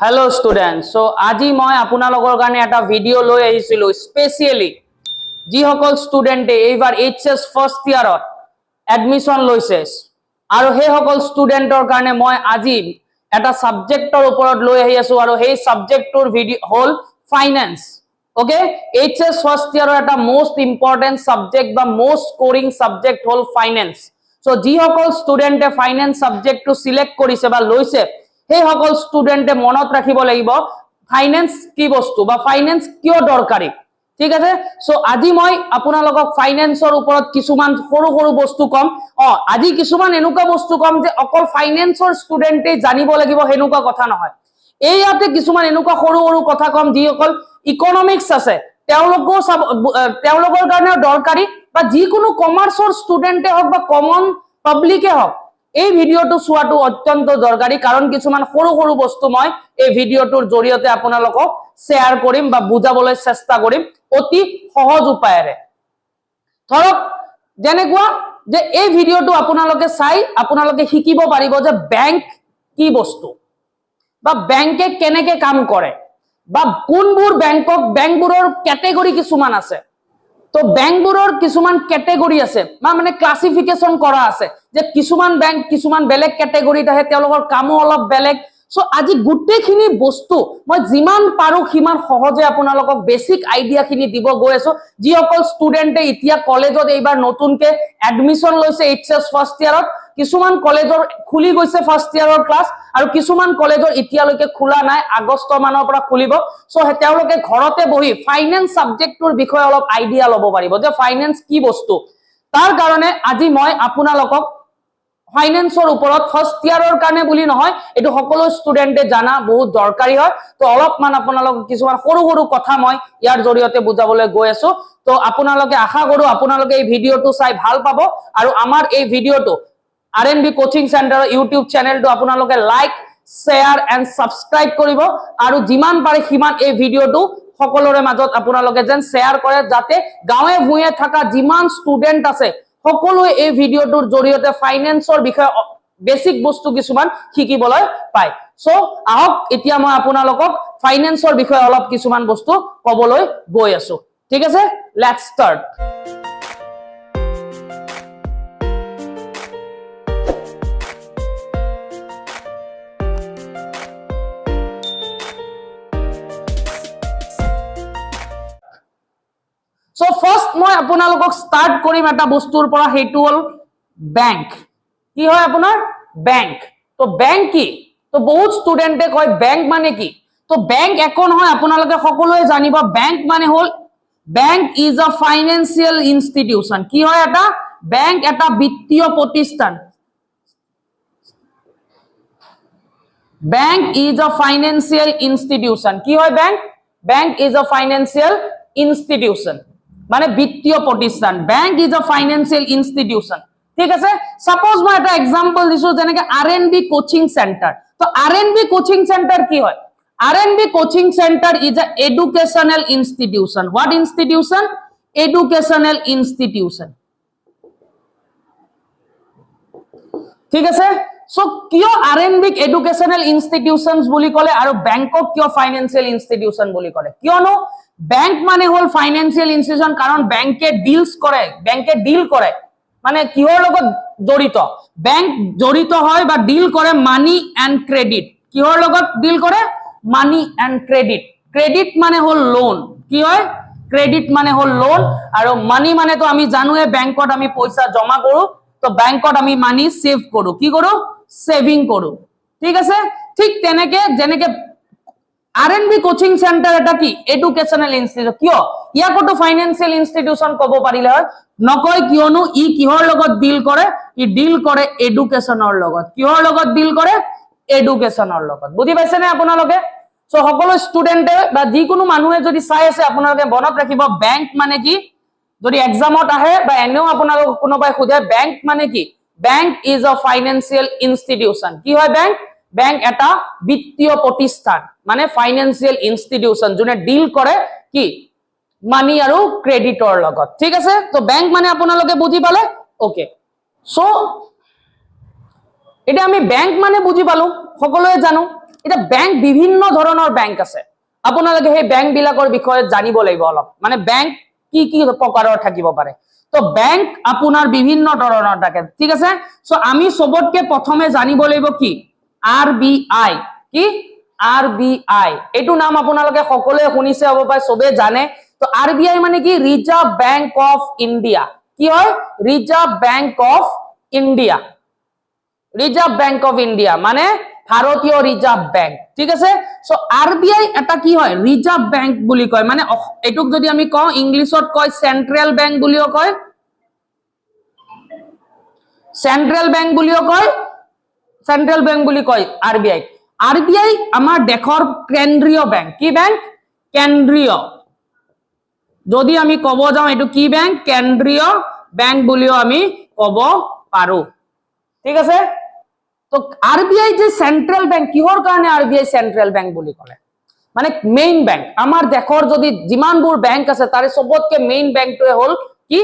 Hello students, so আজি মই আপোনালোকৰ কাৰণে এটা ভিডিও লৈ আহিছিলো স্পেশালি যি সকল ষ্টুডেন্টে এইবাৰ এইচএস ফাৰ্স্ট ইয়াৰত এডমিশন লৈছে আৰু সেই সকল ষ্টুডেন্টৰ কাৰণে মই আজি এটা সাবজেক্টৰ ওপৰত লৈ আহি আছো আৰু সেই সাবজেক্টৰ ভিডিও হল ফাইনান্স ওকে এইচএস ফাৰ্স্ট ইয়াৰৰ এটা মোস্ট ইম্পৰ্টেন্ট সাবজেক্ট বা মোস্ট স্কোৰিং সাবজেক্ট হল ফাইনান্স সো যি সকল ষ্টুডেন্টে ফাইনান্স সাবজেক্টটো সিলেক্ট কৰিছে বা লৈছে সেই সকল ষ্টুডেন্টে মনত ৰাখিব লাগিব ফাইনান্স কি বস্তু বা ফাইনান্স কিয় দৰকাৰী ঠিক আছে সো আজি মই আপোনালোকক ফাইনান্সৰ ওপৰত কিছুমান সৰু সৰু বস্তু কম আজি কিছুমান এনেকুৱা বস্তু কম যে অকল ফাইনান্সৰ ষ্টুডেন্টে জানিব লাগিব হেনুকা কথা নহয় এই ইয়াতে কিছুমান এনেকুৱা সৰু সৰু কথা কম যি অকল ইকোনমিক্স আছে তেওঁলোকৰ কাৰণে দৰকাৰী বা যিকোনো কমাৰ্চৰ ষ্টুডেন্টে হওক বা কমন পাব্লিকে হওক এই ভিডিওটো চোৱাটো অত্যন্ত দৰকাৰী কাৰণ কিছুমান সৰু সৰু বস্তু মই এই ভিডিওটোৰ জৰিয়তে আপোনালোকক শেয়াৰ কৰিম বা বুজাবলৈ চেষ্টা কৰিম অতি সহজ উপায়েৰে ধৰক যেনেকুৱা যে এই ভিডিওটো আপোনালোকে চাই আপোনালোকে শিকিব পাৰিব যে বেংক কি বস্তু বা বেংকে কেনেকে কাম কৰে বা কোনবোৰ বেংকবোৰৰ ক্যাটেগৰি কিছুমান আছে তো বেংকবোৰৰ কিছুমান ক্যাটেগৰি আছে মানে ক্লাসিফিকেশন কৰা আছে যে কিছুমান বেংক কিছুমান বেলেগ ক্যাটেগৰিত আহে তেওঁলোকৰ কামো অলপ বেলেগ সো আজি গুটেখিনি বস্তু মই যিমান পাৰো হিমান সহজে আপোনালোকক বেসিক আইডিয়া খিনি দিব গৈ আছো যি অকল ষ্টুডেন্টে ইতিয়া কলেজত এইবাৰ নতুনকে এডমিশন লৈছে এইচএস ফাৰ্স্ট ইয়াৰত কিছুমান কলেজৰ খুলি গৈছে ফাৰ্স্ট ইয়াৰৰ ক্লাস আৰু কিছুমান কলেজৰ ইতিয়ালৈকে খোলা নাই আগষ্ট মানৰ পৰা খুলিব সো তেওঁলোকে ঘৰতে বহি ফাইনান্স সাবজেক্টৰ বিষয়ে অলপ আইডিয়া ল'ব পাৰিব যে ফাইনান্স কি বস্তু তাৰ কাৰণে আজি মই আপোনালোকক ফাইনান্সৰ ওপৰত ফাৰ্স্ট ইয়াৰৰ কাৰণে বুলি নহয় এটো সকলো ষ্টুডেন্টে জানা বহুত দৰকাৰী হয় তো অলপমান আপোনালোকক কিছুমান সৰু সৰু কথা মই ইয়াৰ জৰিয়তে বুজাবলৈ গৈ আছো তো আপোনালোকে আশা কৰো আপোনালোকে এই ভিডিওটো চাই ভাল পাব আৰু আমাৰ এই ভিডিওটো RNB কোচিং সেন্টাৰৰ ইউটিউব চেনেলটো আপোনালোকে লাইক শেয়াৰ এন্ড সাবস্ক্ৰাইব কৰিব আৰু যিমান পাৰে সিমান এই ভিডিওটো সকলোৰে মাজত আপোনালোকে যেন শেয়াৰ কৰে যাতে গাঁৱে ভূঞে থকা যিমান ষ্টুডেন্ট আছে সকলোৱে এই ভিডিওটোৰ জৰিয়তে ফাইনান্সৰ বিষয়ে বেসিক বস্তু কিছুমান শিকিবলৈ পায় সো আহক এতিয়া মই আপোনালোকক ফাইনান্সৰ বিষয়ে অলপ কিছুমান বস্তু ক'বলৈ গৈ আছো ঠিক আছে লেটস স্টাৰ্ট So first মই আপোনালোকক স্টাৰ্ট কৰিম এটা বস্তুৰ পৰা হেতু হল ব্যাংক কি হয় আপোনাৰ ব্যাংক তো ব্যাংক কি তো বহুত ষ্টুডেন্টে কয় ব্যাংক মানে কি তো ব্যাংক একো নহয় আপোনালোকে সকলোৱে জানিব ব্যাংক মানে হল bank is a financial institution কি হয় এটা ব্যাংক এটা বিত্তীয় প্ৰতিষ্ঠান bank is a financial institution কি হয় bank is a financial institution মানে বিত্তীয় প্ৰতিষ্ঠান bank is a financial institution ঠিক আছে সাপোজ মই এটা এক্সাম্পল দিছো যেনেকে RNB কোচিং সেন্টার তো RNB কোচিং সেন্টার কি হয় RNB coaching centre is a educational institution what institution educational institution ঠিক আছে সো কিয় RNB এডুকেশনাল ইনস্টিটিউশনস বুলি কলে আৰু ব্যাংকক কিয় ফাইনান্সিয়াল ইনস্টিটিউশন বুলি কলে কিয়নো ব্যাংক মানে হল ফাইনান্সিয়াল ইনস্টিটিউশন কারণ ব্যাংকে ডিল করে মানে কিহৰ লগত জড়িত ব্যাংক জড়িত হয় বা ডিল কৰে মানি এন্ড ক্ৰেডিট কিহৰ লগত ডিল কৰে মানি এন্ড ক্ৰেডিট মানে হল লোন কি হয় ক্ৰেডিট মানে হল লোন আৰু মানি মানে তো আমি জানোৱে ব্যাংকত আমি পইচা জমা কৰো তো ব্যাংকত আমি মানি সেভ কৰো কি কৰো সেভিং কৰো ঠিক আছে ঠিক তেনেকে যেনেকে RNB কোচিং সেন্টাৰ এটা কি এডুকেশনাল ইনস্টিটিউট কিয় ইয়াকটো ফাইনান্সিয়াল ইনস্টিটিউশন কব পাৰিলে হয় নকয় কিয়নো ই কিহৰ লগত ডিল কৰে ই ডিল কৰে এডুকেশনৰ লগত কিহৰ লগত ডিল কৰে এডুকেশনৰ লগত বুজি পাইছে নে আপোনালোকে সো সকলো ষ্টুডেন্টে বা যিকোনো মানুহে যদি চাই আছে আপোনালোকে মনত ৰাখিব ব্যাংক মানে কি যদি এক্সামত আহে বা এনেও আপোনালোক কোনোবাই খুদে ব্যাংক মানে কি bank is a financial institution কি হয় ব্যাংক এটা বিত্তীয় প্ৰতিষ্ঠান মানে ফাইনান্সিয়াল ইনস্টিটিউশন যোনে ডিল কৰে কি মানি আৰু ক্ৰেডিটৰ লগত ঠিক আছে তো ব্যাংক মানে আপোনালোকে বুজি পালে ওকে সো এটা আমি ব্যাংক মানে বুজি পালো সকলোৱে জানো এটা বেংক বিভিন্ন ধৰণৰ বেংক আছে আপোনালোকে সেই বেংক বিলাকৰ বিষয়ে জানিব লাগিব অলপ মানে বেংক কি কি প্ৰকাৰৰ থাকিব পাৰে তো বেংক আপোনাৰ বিভিন্ন ধৰণৰ থাকে ঠিক আছে সো আমি সবতকে প্ৰথমে জানিব লাগিব কি আৰবিআই কি আৰবিআই এটো নাম আপোনালোকে সকলোৱে শুনিছে হ'ব পাৰে সবে জানে তো আৰবিআই মানে কি ৰিজাৰ্ভ বেংক অফ ইণ্ডিয়া কি হয় reserve bank of India reserve bank of India মানে ভাৰতীয় ৰিজাৰ্ভ বেংক ঠিক আছে সো আৰবিআই এটা কি হয় ৰিজাৰ্ভ বেংক বুলি কয় মানে এটুক যদি আমি কওঁ ইংলিছত কয় সেন্ট্রাল বেংক বুলিও কয় সেন্ট্রাল বেংক বুলিও কয় সেন্ট্রাল বেংক বুলি কয় আরবিআই আরবিআই আমাৰ দেশৰ কেন্দ্ৰীয় বেংক কি বেংক কেন্দ্ৰীয় যদি আমি কব যাও এটো কি বেংক কেন্দ্ৰীয় বেংক বুলিও আমি কব পাৰো ঠিক আছে তো আৰবিআই যে সেন্ট্ৰাল বেংক কিহৰ কাৰণে আৰবিআই সেন্ট্ৰাল বেংক বুলি কলে মানে মেইন বেংক আমাৰ দেশৰ যদি যিমানবোৰ বেংক আছে তাৰে সবতকে মেইন বেংকটোৱে হল কি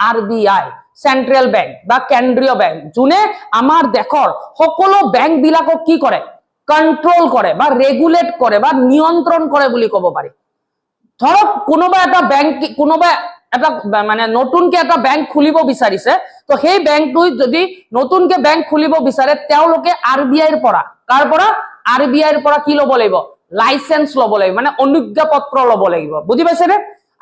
আৰবিআই সেন্ট্ৰাল বেংক বা কেন্দ্ৰীয় বেংক যোনে আমাৰ দেশৰ সকলো বেংক বিলাকক কি কৰে কন্ট্ৰোল কৰে বা ৰেগুলেট কৰে বা নিয়ন্ত্ৰণ কৰে বুলি কব পাৰি ধৰক কোনোবা এটা বেংক কোনোবা এটা মানে নতুনকে এটা বেংক খুলিব বিচাৰিছে তো সেই বেংকটো যদি নতুনকে বেংক খুলিব বিচাৰে তেওঁলোকে আৰবিআইৰ পৰা কাৰ পৰা আৰবিআইৰ পৰা কি লব লাগিব লাইসেন্স লব লাগিব মানে অনুজ্ঞাপত্ৰ লব লাগিব বুজি পাইছে নে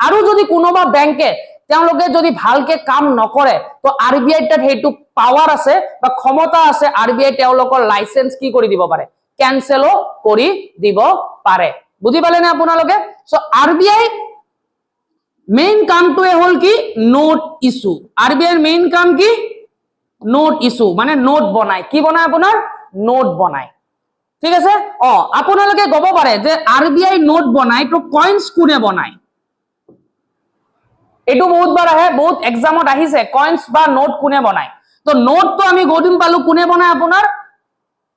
আৰু যদি কোনোবা বেংকে তেওঁলোকে যদি ভালকে কাম নকৰে তো আৰবিআই তাত হেতু পাৱাৰ আছে বা ক্ষমতা আছে আৰবিআই তেওঁলোকৰ লাইসেন্স কি কৰি দিব পাৰে ক্যান্সেলও কৰি দিব পাৰে বুজি পালে নে আপোনালোকে সো আৰবিআই মেইন কামটোৱে হল কি নোট ইস্যু আৰবিআইৰ মেইন কাম কি নোট ইস্যু মানে নোট বনায় কি বনায় আপোনাৰ নোট বনায় ঠিক আছে আপোনালোকে কব পাৰে যে আৰবিআই নোট বনায় তো কয়েন্স কোনে বনায় এটো বহুত বাৰ আহে বহুত এক্সামত আহিছে কয়েন্স বা নোট কোনে বনায় তো নোট তো আমি গদিম পালো কোনে বনায় আপোনাৰ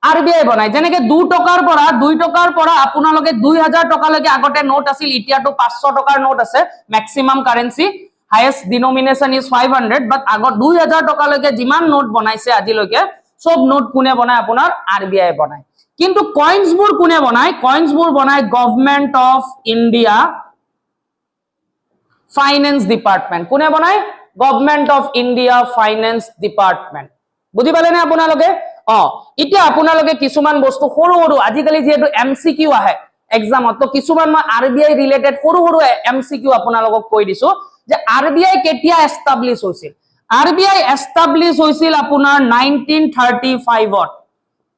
আৰবিআই বনায় যেনেকে 2 টকাৰ পৰা আপোনালোকে 2000 টকালৈকে আগতে নোট আছিল ইতিয়াটো 500 টকাৰ নোট আছে maximum currency highest denomination is 500 বাট আগত 2000 টকালৈকে যিমান নোট বনাইছে আজিলৈকে সব নোট কোনে বনায় আপোনাৰ আৰবিআই বনায় কিন্তু কয়েন্সবোৰ কোনে বনায় কয়েন্সবোৰ বনায় government of India finance department কোনে বনায় government of India finance department বুজি পালে নে আপোনালোকে এতিয়া আপোনালোকে কিছুমান বস্তু সৰু সৰু আজিকালি যেটো এমসিকিউ আহে এক্সামত তো কিছুমান মই আৰবিআই ৰিলেটেড সৰু সৰু এমসিকিউ আপোনালোকক কৈ দিছো যে আৰবিআই কেতিয়া এস্টাবলিশ হৈছিল আৰবিআই এস্টাবলিশ হৈছিল আপোনাৰ 1935 ত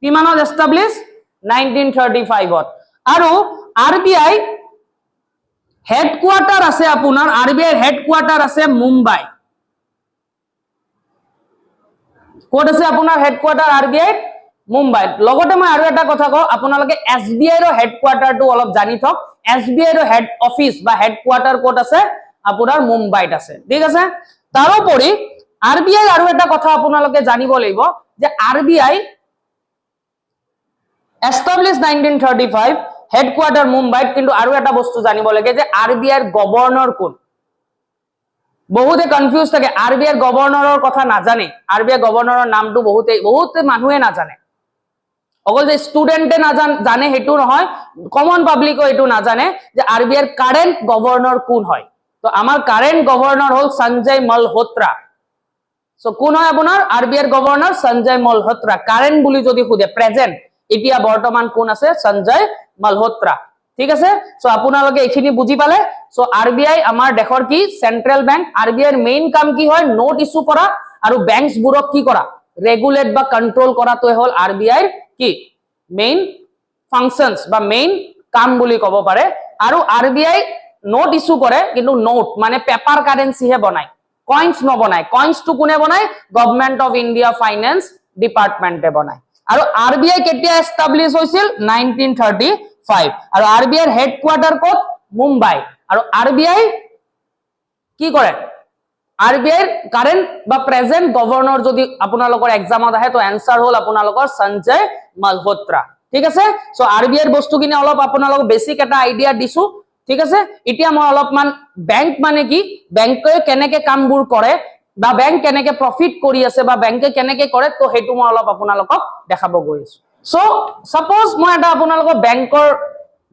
কিমানত এস্টাবলিশ 1935 ত আৰু আৰবিআই হেডকোয়াৰ্টাৰ আছে আপোনাৰ আৰবিআই হেডকোয়াৰ্টাৰ আছে মুম্বাই কোড আছে আপোনাৰ হেডকোয়াৰ্টাৰ আৰবিআই মুম্বাই লগতে মই আৰু এটা কথা কও আপোনালোকে এসবিআই ৰ হেডকোয়াৰ্টাৰ টো অলপ জানি থক এসবিআই ৰ হেড অফিস বা হেডকোয়াৰ্টাৰ কোড আছে আপোনাৰ মুম্বাইত আছে ঠিক আছে তাৰোপৰি আৰবিআই আৰু এটা কথা আপোনালোকে জানিব লাগিব যে আৰবিআই এস্টাবলিশ 1935 হেডকোয়াৰ্টাৰ মুম্বাইত কিন্তু আৰু এটা বস্তু জানিব লাগে যে আৰবিআইৰ গভৰ্নৰ কোন বহুতে কনফিউজ থাকে আৰবিআইৰ গভৰ্নৰৰ কথা নাজানে আৰবিআই গভৰ্নৰৰ নামটো বহুতে মানুহে নাজানে অকল যে স্টুডেন্টে জানে হেতু নহয় কমন পাবলিকও এটো নাজানে যে আৰবিআইৰ কাৰেন্ট গভৰ্নৰ কোন হয় তো আমাৰ কাৰেন্ট গভৰ্নৰ হল সঞ্জয় মালহোত্ৰা সো কোন হয় আপোনাৰ আৰবিআইৰ গভৰ্নৰ সঞ্জয় মালহোত্ৰা কাৰেন্ট বুলি যদি খুদে প্ৰেজেন্ট এতিয়া বৰ্তমান কোন আছে সঞ্জয় মালহোত্ৰা ঠিক আছে সো আপোনালোকে এখিনি বুজি পালে সো আৰবিআই আমাৰ দেশৰ কি সেন্ট্ৰাল বেংক আৰবিআইৰ মেইন কাম কি হয় নোট ইস্যু কৰা আৰু বেংকস বুৰক কি কৰা ৰেগুলেট বা কন্ট্ৰোল কৰাটোই হল আৰবিআইৰ কি মেইন ফাংশনস বা মেইন কাম বুলি কব পাৰে আৰু আৰবিআই নোট ইস্যু কৰে কিন্তু নোট মানে পেপার কারেন্সি হে বনায় কয়েন্স নবনায় কয়েন্স টু কোনে বনায় গভর্নমেন্ট অফ ইন্ডিয়া ফাইনেন্স ডিপার্টমেন্টে বনায় আৰু আৰবিআই কেতিয়া এস্টাবলিশ হৈছিল 1935 আৰু আৰবিআইৰ হেডকোয়াৰ্টাৰ কোড মুম্বাই আৰু আৰবিআই কি কৰে আৰবিআইৰ কাৰেন্ট বা প্ৰেজেন্ট গভৰ্নৰ যদি আপোনালোকৰ এক্সামত আহে তো আনসাৰ হল আপোনালোকৰ সঞ্জয় মালহোত্ৰা ঠিক আছে সো আৰবিআইৰ বস্তুখিনি অলপ আপোনালোকক বেসিক এটা আইডিয়া দিছো ঠিক আছে এতিয়া মই অলপমান বেংক মানে কি বেংকে কেনেকে কামবোৰ কৰে বা বেংক কেনেকে প্ৰফিট কৰি আছে বা বেংকে কেনেকে কৰে তো হেতু মই অলপ আপোনালোকক দেখাব গৈ আছো সো সাপোজ মই এটা আপোনালোকৰ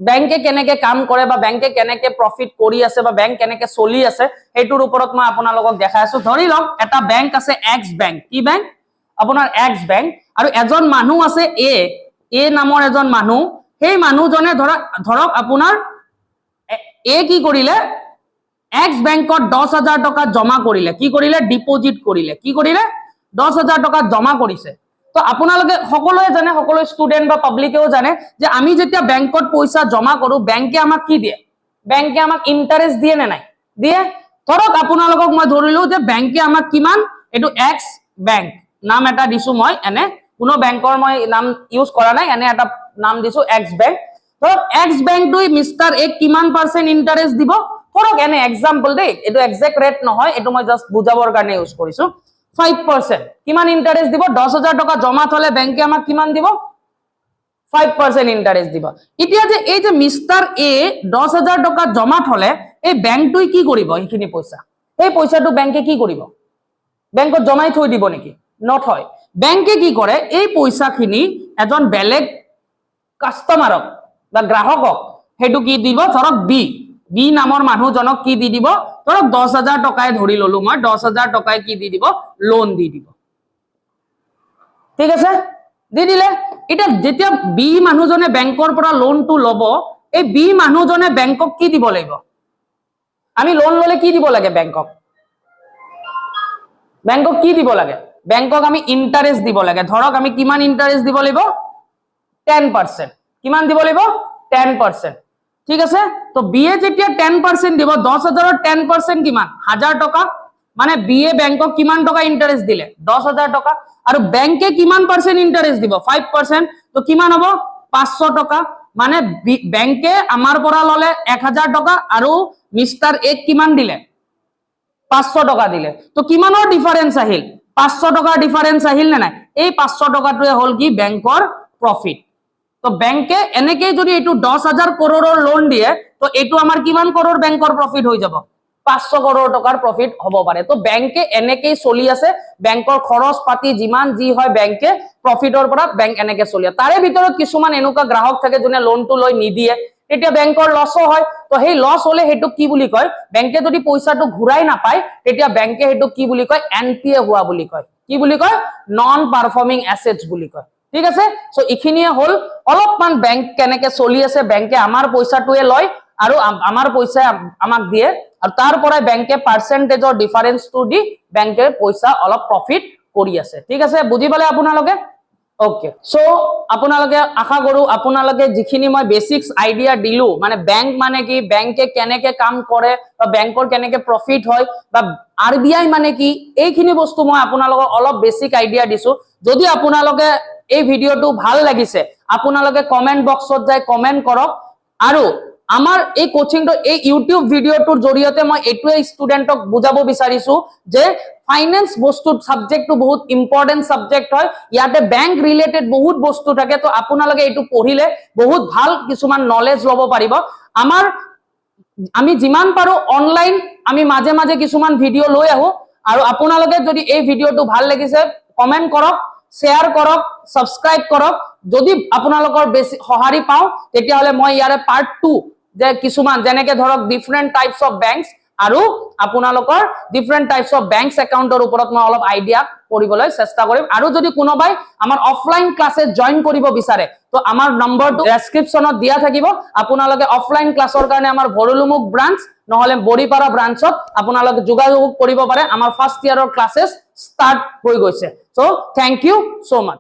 বেংকে কেনেকে কাম কৰে বা বেংকে কেনেকে প্ৰফিট কৰি আছে বা বেংক কেনেকে চলি আছে সেইটোৰ ওপৰত মই আপোনালোকক দেখাই আছো। ধৰি লওক এটা বেংক আছে এক্স বেংক, কি বেংক আপোনাৰ এক্স বেংক, আৰু এজন মানুহ আছে এ নামৰ এজন মানুহ। সেই মানুহজনে ধৰক আপোনাৰ এ কি কৰিলে এক্স বেংকত 10,000 টকা জমা কৰিলে, কি কৰিলে ডিপোজিট কৰিলে, কি কৰিলে 10,000 টকা জমা কৰিছে। তো আপোনালোকে সকলোৱে জানে, সকলো ষ্টুডেন্ট বা পাব্লিকেও জানে যে আমি যেতিয়া বেংকত পইচা জমা কৰো বেংকে আমাক কি দিয়ে, বেংকে আমাক ইন্টাৰেস্ট দিয়ে নে নাই, দিয়ে। ধৰক আপোনালোকক মই ধৰিলো যে বেংকে আমাক কিমান, এইটো এক্স বেংক নাম এটা দিছো মই, এনে কোনো বেংকৰ মই নাম ইউজ কৰা নাই, এনে এটা নাম দিছো এক্স বেংক। ধৰক এক্স বেংকটোই মিষ্টাৰ এ কিমান পাৰ্চেন্ট ইন্টাৰেস্ট দিব, ধৰক এনে এক্সাম্পল দেই, এইটো এক্সাক্ট ৰেট নহয়, এইটো মই জাস্ট বুজাবৰ কাৰণে ইউজ কৰিছো। 5% কিমান ইন্টারেস্ট দিব, 10,000 টকা জমা থলে বেংকে আমাক কিমান দিব, 5% ইন্টারেস্ট দিব। এতিয়া যে এই যে মিষ্টাৰ এ 10,000 টকা জমা থলে এই বেংকটোই কি কৰিব, এইখিনি পইচা, এই পইচাটো বেংকে কি কৰিব, বেংকত জমাই থৈ দিব নেকি, নথয়। বেংকে কি কৰে, এই পইচাখিনি এজন বেলেগ কাস্টমাৰক বা গ্ৰাহকক সেইটো কি দিব, ধৰক বি নামৰ মানুহজনক কি দি দিব, ধৰক 10,000 টকাই ধৰি ললো মই, 10,000 টকাই কি দি দিব, লোন দি দিব, ঠিক আছে, দি দিলে। এটা যেতিয়া বি মানুহজনে বেংকৰ পৰা লোনটো লব, এই বি মানুহজনে বেংকক কি দিব লাগিব, আমি লোন ললে কি দিব লাগে বেংকক, বেংকক কি দিব লাগে, বেংকক আমি ইন্টারেস্ট দিব লাগে। ধৰক আমি কিমান ইন্টারেস্ট দিব লাগিব, 10%, কিমান দিব লাগিব 10%, ঠিক আছে। তো বিয়ে যেতিয়া 10% দিব, 10,000 10% কিমান 1000 টকা, মানে বিয়ে বেংকক কিমান টকা ইন্টারেস্ট দিলে 10,000 টকা, আৰু বেংকে কিমান পার্সেন্ট ইন্টারেস্ট দিব 5%, তো কিমান হ'ব 500 টকা, মানে বেংকে আমাৰ পৰা ললে 1000 টকা আৰু মিষ্টাৰ এক কিমান দিলে 500 টকা দিলে, তো কিমানৰ ডিফাৰেন্স আহিল 500 টকাৰ ডিফাৰেন্স আহিল নে নাই, এই 500 টকাটোৱে হল কি বেংকৰ প্ৰফিট। তো বেংকে এনেকে যদি এইটো 10,000 কৰোৰৰ লোন দিয়ে, তো এইটো আমাৰ কিমান কৰোৰ বেংকৰ প্ৰফিট হৈ যাব, 500 কৰোৰ টকাৰ প্ৰফিট হ'ব পাৰে। তো বেংকে এনেকেই চলি আছে, বেংকৰ খৰচ পাতি যিমান যি হয় বেংকে প্ৰফিটৰ পৰা বেংক এনেকে চলি আছে। তাৰে ভিতৰত কিছুমান এনেকুৱা গ্ৰাহক থাকে যোনে লোনটো লৈ নিদিয়ে, তেতিয়া বেংকৰ লসও হয়। তো সেই লস হলে সেইটো কি বুলি কয়, বেংকে যদি পইচাটো ঘূৰাই নাপায় তেতিয়া বেংকে সেইটো কি বুলি কয়, এনপিএ হোৱা বুলি কয়, কি বুলি কয়, নন পারফর্মিং অ্যাসেটস বুলি কয়, ঠিক আছে। সো এইখিনিয়ে হল অলপমান বেংক কেনেকে চলি আছে, বেংকে আমাৰ পইচাটোৱে লয় আৰু আমাৰ পইচা আমাক দিয়ে, আৰু তাৰ পৰাই বেংকে পাৰ্সেন্টেজৰ ডিফাৰেন্সটো দি বেংকে পইচা অলপ প্ৰফিট কৰি আছে, ঠিক আছে, বুজি পালে আপোনালোকে। ওকে, সো আপোনালোকে আশা কৰো আপোনালোকে যিখিনি মই বেসিক্স আইডিয়া দিলো, মানে বেংক মানে কি, বেংকে কেনেকে কাম কৰে বা বেংকৰ কেনেকে প্ৰফিট হয় বা আরবিআই মানে কি, এইখিনি বস্তু মই আপোনালোকক অলপ বেসিক আইডিয়া দিছো। যদি আপোনালোকে এই ভিডিওটো ভাল লাগিছে আপোনালোকে কমেন্ট বক্সত যাই কমেন্ট কৰক, আৰু আমাৰ এই কোচিংটো এই ইউটিউব ভিডিওটোৰ জৰিয়তে মই এইটোৱে ষ্টুডেন্টক বুজাব বিচাৰিছো যে ফাইনেন্স বস্তু সাবজেক্টটো বহুত ইম্পর্টেন্ট সাবজেক্ট হয়, ইয়াতে বেংক রিলেটেড বহুত বস্তু থাকে। তো আপোনালোকে এইটো পঢ়িলে বহুত ভাল কিছুমান নলেজ লব পাৰিব। আমি যিমান পাৰো অনলাইন আমি মাজে মাজে কিছুমান ভিডিও লৈ আহো, আৰু আপোনালোকে যদি এই ভিডিওটো ভাল লাগিছে কমেন্ট কৰক, শেয়াৰ কৰক, সাবস্ক্ৰাইব কৰক। যদি আপোনালোকৰ বেছি সহাৰি পাও তেতিয়াহলে মই ইয়াৰে পাৰ্ট 2 যে কিছুমান যেনেকে ধৰক ডিফাৰেন্ট টাইপস অফ বেংকস আৰু আপোনালোকৰ ডিফাৰেন্ট টাইপস অফ বেংকস একাউন্টৰ ওপৰত মই অলপ আইডিয়া কৰিবলৈ চেষ্টা কৰিম। আৰু যদি কোনোবাই আমাৰ অফলাইন ক্লাছে জয়েন কৰিব বিচাৰে তো আমাৰ নম্বৰটো ডেসক্ৰিপচনত দিয়া থাকিব, আপোনালোকে অফলাইন ক্লাছৰ কাৰণে আমাৰ ভৰলুমুখ ব্ৰাঞ্চ নহলে বৰিপাৰা ব্ৰাঞ্চত আপোনালোকে যোগাযোগ কৰিব পাৰে। আমাৰ ফাৰ্ষ্ট ইয়াৰৰ ক্লাसेस স্টাৰ্ট হৈ গৈছে। সো থ্যাংক ইউ সো মাচ।